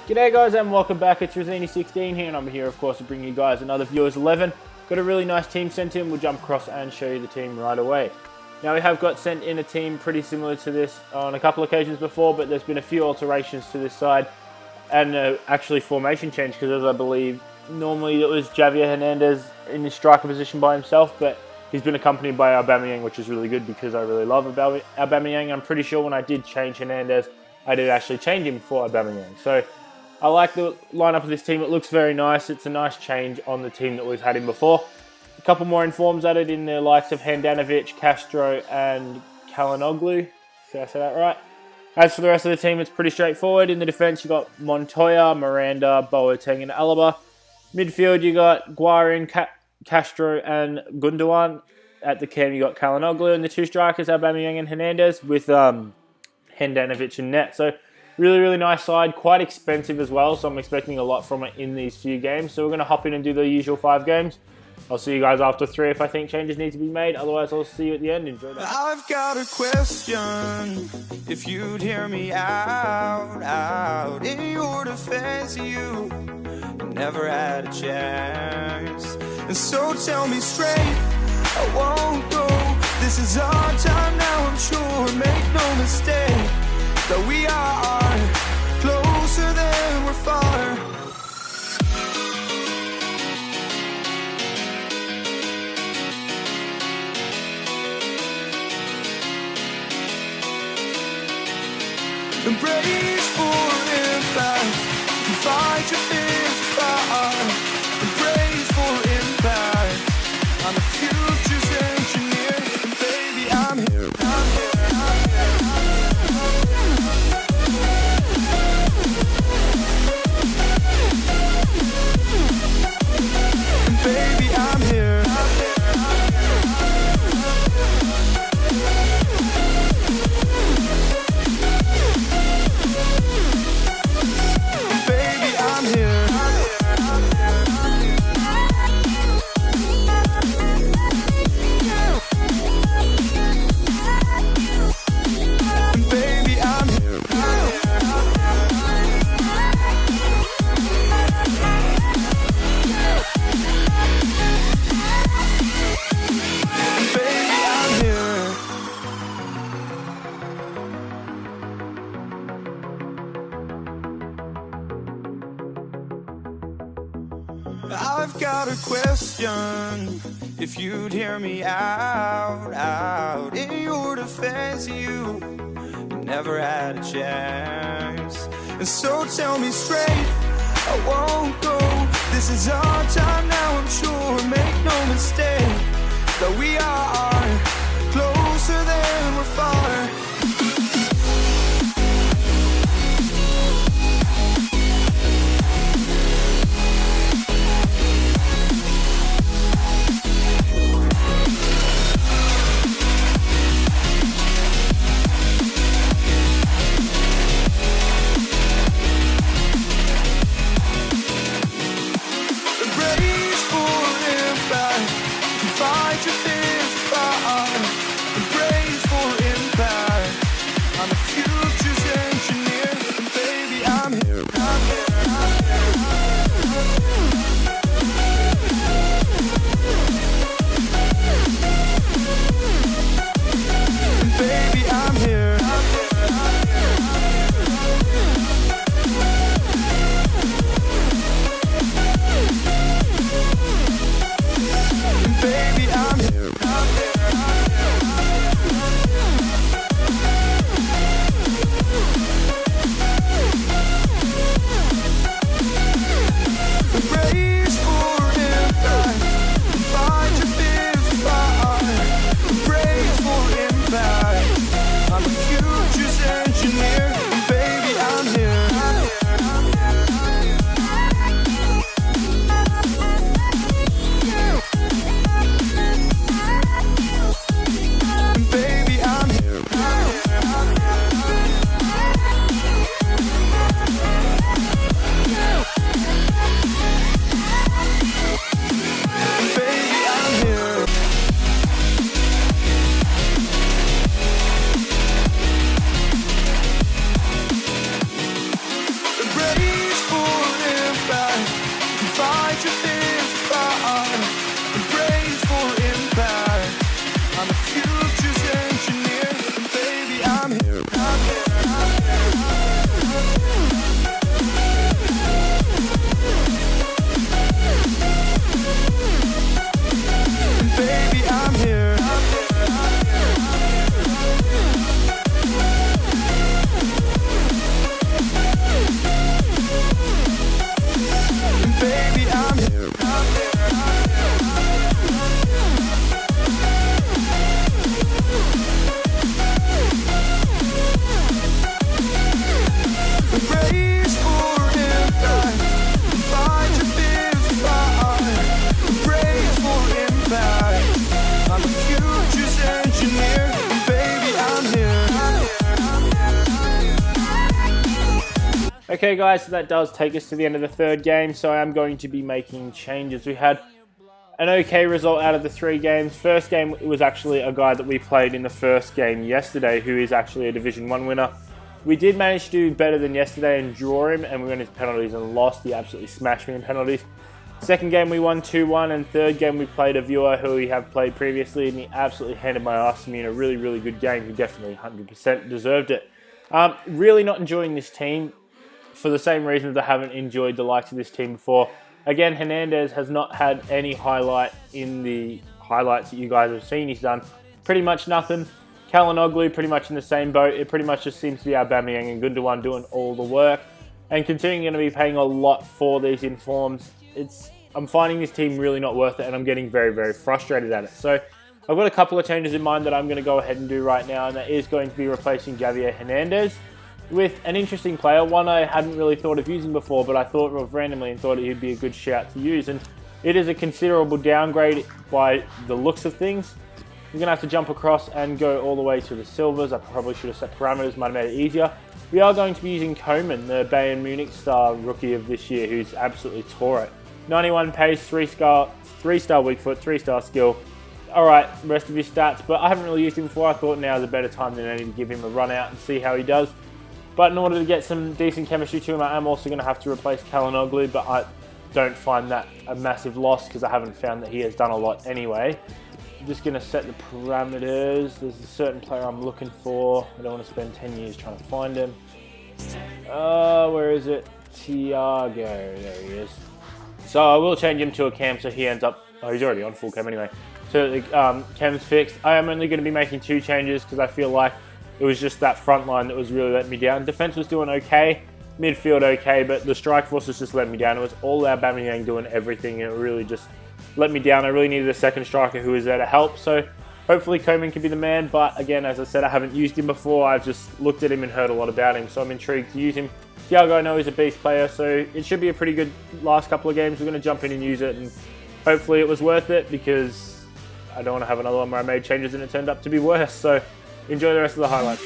G'day guys and welcome back. It's Razini16 here and I'm here of course to bring you guys another Viewers 11. Got a really nice team sent in. We'll jump across and show you the team right away. Now we have got sent in a team pretty similar to this on a couple of occasions before, but there's been a few alterations to this side and actually formation change, because as I believe normally it was Javier Hernandez in the striker position by himself, but he's been accompanied by Aubameyang, which is really good because I really love Aubameyang. I'm pretty sure when I did change Hernandez, I did actually change him for Aubameyang. So I like the lineup of this team. It looks very nice. It's a nice change on the team that we've had in before. A couple more informs added in the likes of Handanovic, Castro, and Kalinoglu. Did I say that right? As for the rest of the team, it's pretty straightforward. In the defense, you got Montoya, Miranda, Boateng, and Alaba. Midfield, you got Guarin, Castro, and Gundogan. At the cam, you got Kalinoglu, and the two strikers, Aubameyang and Hernandez, with Handanovic in net. So really nice side, quite expensive as well, so I'm expecting a lot from it in these few games. So we're going to hop in and do the usual 5 games. I'll see you guys after 3 if I think changes need to be made. Otherwise, I'll see you at the end. Enjoy that. I've got a question, if you'd hear me out. In your defense, you never had a chance. And so tell me straight, I won't go. This is our time now, I'm sure. Make no mistake that we are closer than we're far. Embrace for impact, and fight your fears far. Embrace for impact, I'm the future's engineer. And baby, I'm here, I'm here, I'm here, and baby, I'm here, I'm here. I've got a question, if you'd hear me out. In your defense, you never had a chance. And so tell me straight, I won't go. This is our time now, I'm sure. Make no mistake that we are closer than we're far. Fight your fears far. Embrace for impact. Okay guys, so that does take us to the end of the third game, so I am going to be making changes. We had an okay result out of the 3 games. First game, it was actually a guy that we played in the first game yesterday, who is actually a Division 1 winner. We did manage to do better than yesterday and draw him, and we went into penalties and lost. He absolutely smashed me in penalties. Second game, we won 2-1, and third game, we played a viewer who we have played previously, and he absolutely handed my ass to me in a really, really good game. He definitely 100% deserved it. Really not enjoying this team for the same reasons I haven't enjoyed the likes of this team before. Again, Hernandez has not had any highlight in the highlights that you guys have seen. He's done pretty much nothing. Kalinoglu pretty much in the same boat. It pretty much just seems to be Aubameyang and Gundogan doing all the work. And considering you're going to be paying a lot for these informs, I'm finding this team really not worth it, and I'm getting very, very frustrated at it. So I've got a couple of changes in mind that I'm going to go ahead and do right now, and that is going to be replacing Javier Hernandez with an interesting player, one I hadn't really thought of using before, but I thought of randomly and thought he'd be a good shout to use. And it is a considerable downgrade by the looks of things. We're going to have to jump across and go all the way to the silvers. I probably should have set parameters, might have made it easier. We are going to be using Gman, the Bayern Munich star rookie of this year, who's absolutely tore it. 91 pace, 3-star weak foot, 3-star skill. Alright, rest of his stats, but I haven't really used him before. I thought now is a better time than any to give him a run out and see how he does. But in order to get some decent chemistry to him, I am also going to have to replace Kalinoglu, but I don't find that a massive loss because I haven't found that he has done a lot anyway. I'm just going to set the parameters. There's a certain player I'm looking for. I don't want to spend 10 years trying to find him. Where is it? Thiago. There he is. So I will change him to a cam so he ends up... Oh, he's already on full cam anyway. So the cam's fixed. I am only going to be making 2 changes because I feel like it was just that front line that was really letting me down. Defense was doing okay. Midfield okay, but the strike force was just letting me down. It was all Aubameyang doing everything, and it really just let me down. I really needed a second striker who was there to help. So hopefully Koeman can be the man. But again, as I said, I haven't used him before. I've just looked at him and heard a lot about him. So I'm intrigued to use him. Thiago, I know, is a beast player, so it should be a pretty good last couple of games. We're going to jump in and use it, and hopefully it was worth it, because I don't want to have another one where I made changes and it turned up to be worse. So enjoy the rest of the highlights.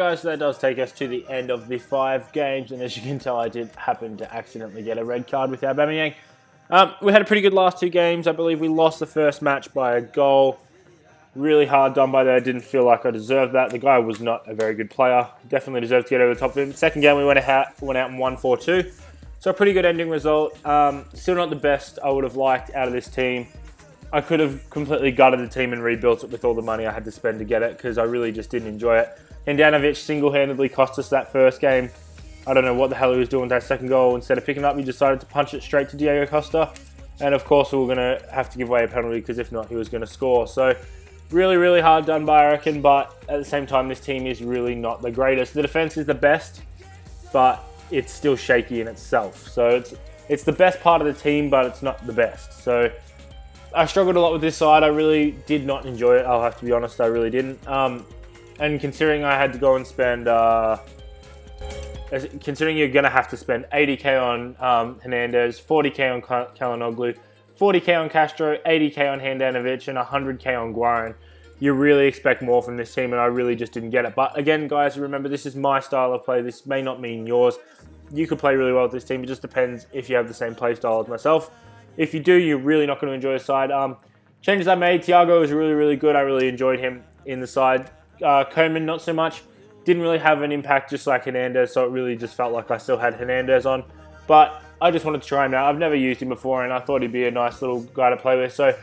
guys, so that does take us to the end of the 5 games, and as you can tell, I did happen to accidentally get a red card with Aubameyang. We had a pretty good last 2 games. I believe we lost the first match by a goal. Really hard done by there. I didn't feel like I deserved that. The guy was not a very good player. Definitely deserved to get over the top of him. Second game, we went out and won 4-2. So a pretty good ending result. Still not the best I would have liked out of this team. I could have completely gutted the team and rebuilt it with all the money I had to spend to get it, because I really just didn't enjoy it. Handanovic single-handedly cost us that first game. I don't know what the hell he was doing with that second goal. Instead of picking it up, he decided to punch it straight to Diego Costa. And of course, we were going to have to give away a penalty, because if not, he was going to score. So really, really hard done by, I reckon. But at the same time, this team is really not the greatest. The defense is the best, but it's still shaky in itself. So it's the best part of the team, but it's not the best. So I struggled a lot with this side. I really did not enjoy it. I'll have to be honest, I really didn't. And considering I had to go and spend, considering you're going to have to spend 80k on Hernandez, 40k on Calhanoglu, 40k on Castro, 80k on Handanovic, and 100k on Guarin, you really expect more from this team, and I really just didn't get it. But again, guys, remember, this is my style of play. This may not mean yours. You could play really well with this team. It just depends if you have the same play style as myself. If you do, you're really not going to enjoy the side. Changes I made, Thiago was really, really good. I really enjoyed him in the side. Koeman, not so much. Didn't really have an impact, just like Hernandez, so it really just felt like I still had Hernandez on. But I just wanted to try him out. I've never used him before, and I thought he'd be a nice little guy to play with, so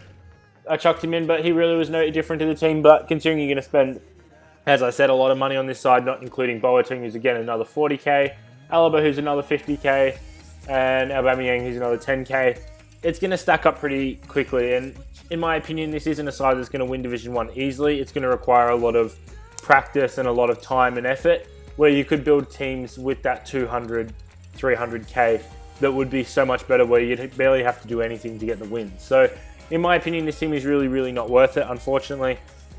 I chucked him in, but he really was no different to the team. But considering you're going to spend, as I said, a lot of money on this side, not including Boateng, who's again another 40k, Alaba, who's another 50k, and Aubameyang, who's another 10k, it's going to stack up pretty quickly. And in my opinion, this isn't a side that's going to win Division 1 easily. It's going to require a lot of practice and a lot of time and effort, where you could build teams with that 200, 300k that would be so much better, where you'd barely have to do anything to get the win. So in my opinion, this team is really, really not worth it, unfortunately.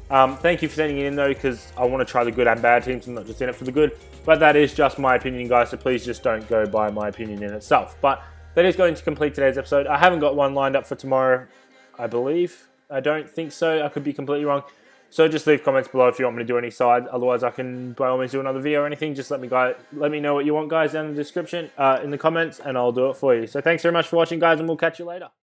Thank you for sending it in, though, because I want to try the good and bad teams and not just in it for the good. But that is just my opinion, guys, so please just don't go by my opinion in itself. But that is going to complete today's episode. I haven't got one lined up for tomorrow, I believe. I don't think so. I could be completely wrong. So just leave comments below if you want me to do any side. Otherwise, I can by all means do another video or anything. Just let me know what you want, guys, down in the description, in the comments, and I'll do it for you. So thanks very much for watching, guys, and we'll catch you later.